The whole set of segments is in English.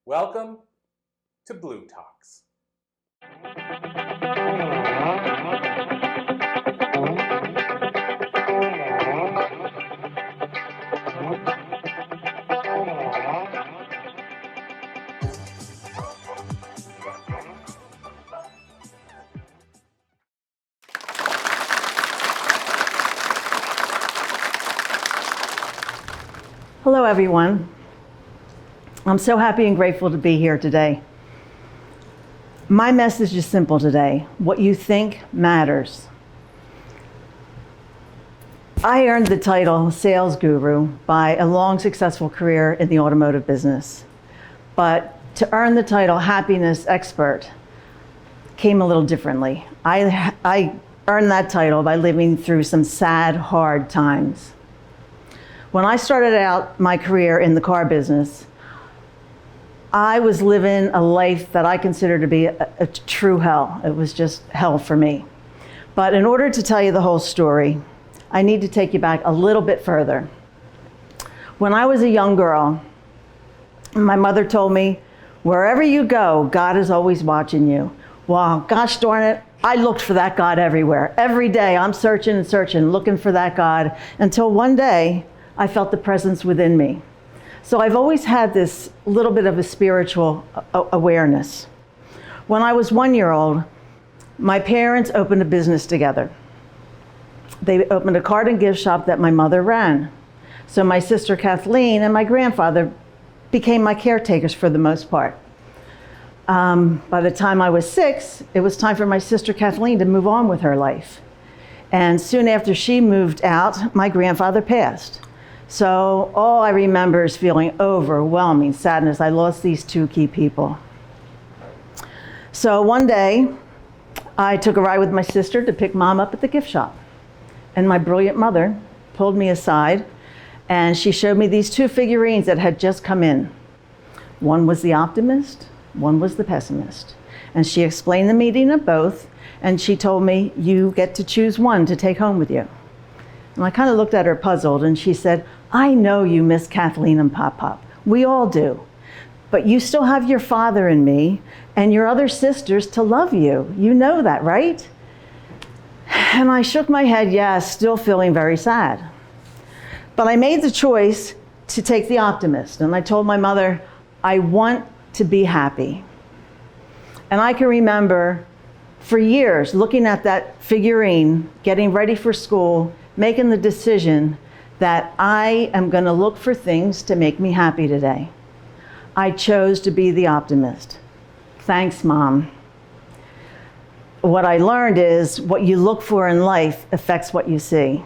Welcome to Blue Talks. Hello, everyone. I'm so happy and grateful to be here today. My message is simple today. What you think matters. I earned the title sales guru by a long, successful career in the automotive business. But to earn the title happiness expert came a little differently. I earned that title by living through some sad, hard times. When I started out my career in the car business, I was living a life that I consider to be a true hell. It was just hell for me. But in order to tell you the whole story, I need to take you back a little bit further. When I was a young girl, my mother told me, wherever you go, God is always watching you. Well, gosh darn it, I looked for that God everywhere. Every day I'm searching and searching, looking for that God, until one day I felt the presence within me. So I've always had this little bit of a spiritual awareness. When I was 1 year old, my parents opened a business together. They opened a card and gift shop that my mother ran. So my sister Kathleen and my grandfather became my caretakers for the most part. By the time I was 6, it was time for my sister Kathleen to move on with her life. And soon after she moved out, my grandfather passed. So all I remember is feeling overwhelming sadness. I lost these two key people. So one day, I took a ride with my sister to pick Mom up at the gift shop. And my brilliant mother pulled me aside, and she showed me these two figurines that had just come in. One was the optimist, one was the pessimist. And she explained the meaning of both, and she told me, you get to choose one to take home with you. And I kind of looked at her puzzled, and she said, I know you miss Kathleen and Pop-Pop. We all do. But you still have your father and me and your other sisters to love you. You know that, right? And I shook my head, yes, still feeling very sad. But I made the choice to take the optimist. And I told my mother, I want to be happy. And I can remember for years looking at that figurine, getting ready for school, making the decision that I am going to look for things to make me happy today. I chose to be the optimist. Thanks, Mom. What I learned is what you look for in life affects what you see.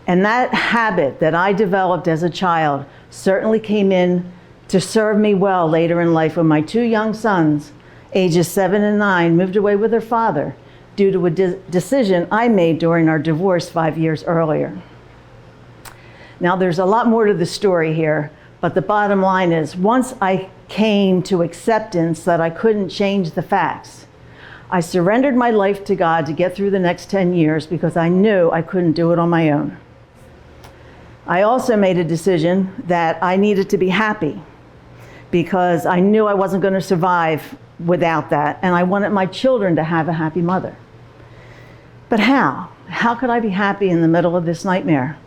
And that habit that I developed as a child certainly came in to serve me well later in life when my two young sons, ages 7 and 9, moved away with their father due to a decision I made during our divorce 5 years earlier. Now, there's a lot more to the story here, but the bottom line is, once I came to acceptance that I couldn't change the facts, I surrendered my life to God to get through the next 10 years because I knew I couldn't do it on my own. I also made a decision that I needed to be happy because I knew I wasn't going to survive without that, and I wanted my children to have a happy mother. But how? How could I be happy in the middle of this nightmare?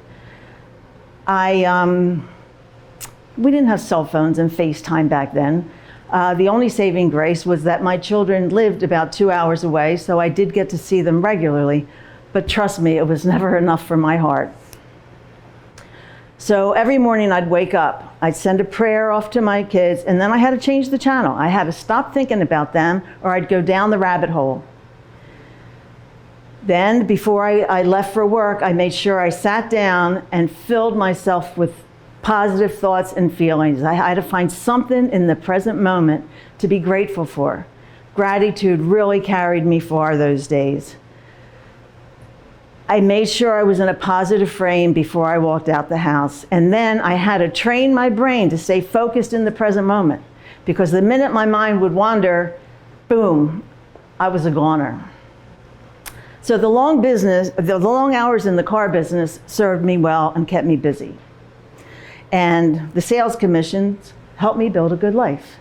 We didn't have cell phones and FaceTime back then. The only saving grace was that my children lived about 2 hours away, so I did get to see them regularly. But trust me, it was never enough for my heart. So every morning I'd wake up, I'd send a prayer off to my kids, and then I had to change the channel. I had to stop thinking about them, or I'd go down the rabbit hole. Then, before I left for work, I made sure I sat down and filled myself with positive thoughts and feelings. I had to find something in the present moment to be grateful for. Gratitude really carried me far those days. I made sure I was in a positive frame before I walked out the house. And then I had to train my brain to stay focused in the present moment, because the minute my mind would wander, boom, I was a goner. So the long hours in the car business served me well and kept me busy. And the sales commissions help me build a good life.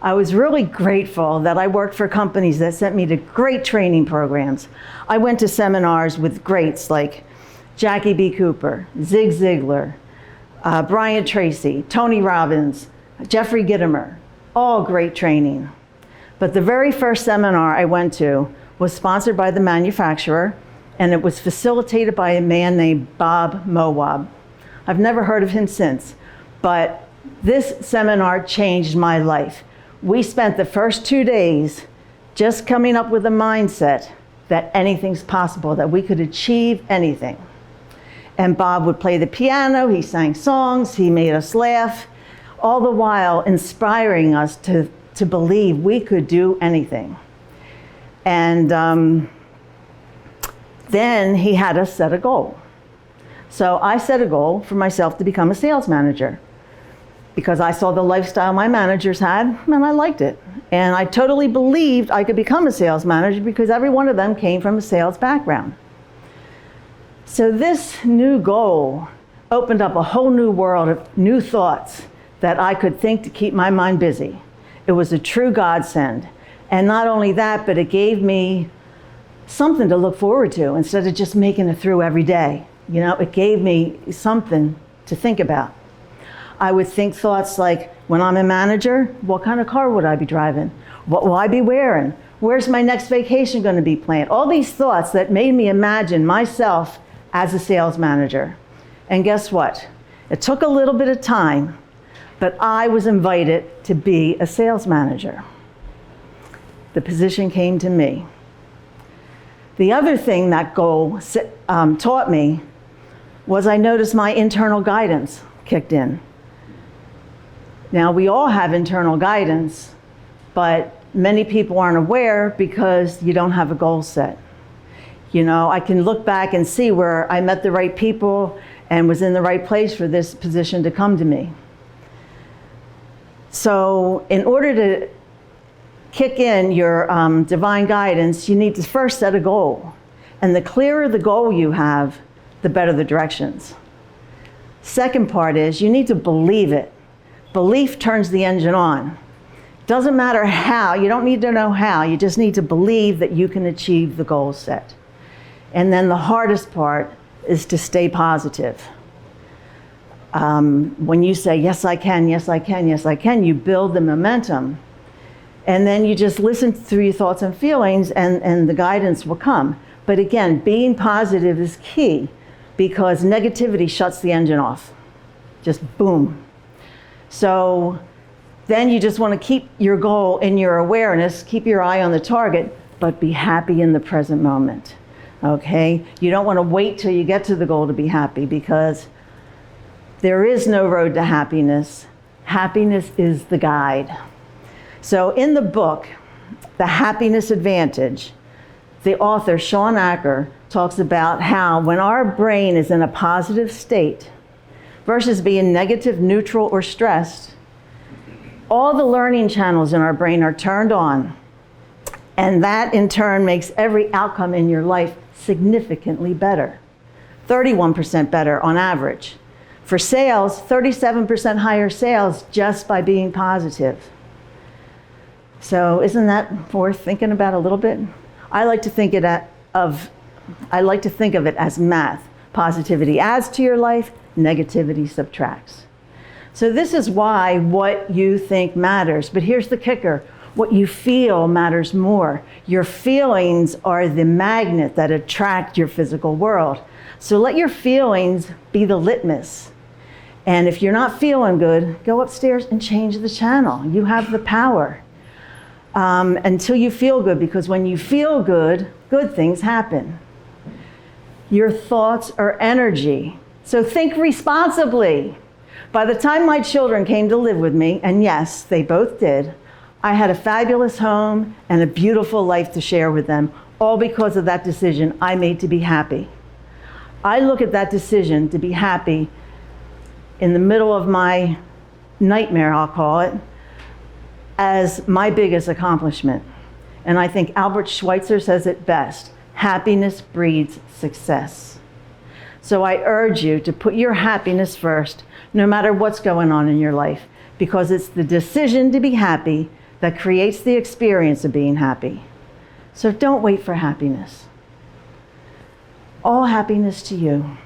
I was really grateful that I worked for companies that sent me to great training programs. I went to seminars with greats like Jackie B. Cooper, Zig Ziglar, Brian Tracy, Tony Robbins, Jeffrey Gitomer, all great training. But the very first seminar I went to was sponsored by the manufacturer, and it was facilitated by a man named Bob Mowab. I've never heard of him since, but this seminar changed my life. We spent the first 2 days just coming up with a mindset that anything's possible, that we could achieve anything. And Bob would play the piano, he sang songs, he made us laugh, all the while inspiring us to believe we could do anything. And then he had us set a goal. So I set a goal for myself to become a sales manager because I saw the lifestyle my managers had and I liked it. And I totally believed I could become a sales manager because every one of them came from a sales background. So this new goal opened up a whole new world of new thoughts that I could think to keep my mind busy. It was a true godsend. And not only that, but it gave me something to look forward to instead of just making it through every day. You know, it gave me something to think about. I would think thoughts like, when I'm a manager, what kind of car would I be driving? What will I be wearing? Where's my next vacation going to be planned? All these thoughts that made me imagine myself as a sales manager. And guess what? It took a little bit of time, but I was invited to be a sales manager. The position came to me. The other thing that goal taught me was I noticed my internal guidance kicked in. Now, we all have internal guidance, but many people aren't aware because you don't have a goal set. You know, I can look back and see where I met the right people and was in the right place for this position to come to me. So in order to kick in your divine guidance, you need to first set a goal. And the clearer the goal you have, the better the directions. Second part is you need to believe it. Belief turns the engine on. Doesn't matter how, you don't need to know how, you just need to believe that you can achieve the goal set. And then the hardest part is to stay positive. When you say, yes, I can, yes, I can, yes, I can, you build the momentum. And then you just listen through your thoughts and feelings and the guidance will come. But again, being positive is key because negativity shuts the engine off. Just boom. So then you just want to keep your goal in your awareness, keep your eye on the target, but be happy in the present moment. Okay? You don't want to wait till you get to the goal to be happy because there is no road to happiness. Happiness is the guide. So in the book, The Happiness Advantage, the author, Sean Acker, talks about how when our brain is in a positive state versus being negative, neutral, or stressed, all the learning channels in our brain are turned on. And that in turn makes every outcome in your life significantly better. 31% better on average. For sales, 37% higher sales just by being positive. So isn't that worth thinking about a little bit? I like to think of it as math. Positivity adds to your life, negativity subtracts. So this is why what you think matters. But here's the kicker. What you feel matters more. Your feelings are the magnet that attract your physical world. So let your feelings be the litmus. And if you're not feeling good, go upstairs and change the channel. You have the power. Until you feel good, because when you feel good, good things happen. Your thoughts are energy. So think responsibly. By the time my children came to live with me, and yes, they both did, I had a fabulous home and a beautiful life to share with them, all because of that decision I made to be happy. I look at that decision to be happy in the middle of my nightmare, I'll call it, as my biggest accomplishment. And I think Albert Schweitzer says it best, happiness breeds success. So I urge you to put your happiness first, no matter what's going on in your life. because it's the decision to be happy that creates the experience of being happy. So don't wait for happiness. All happiness to you.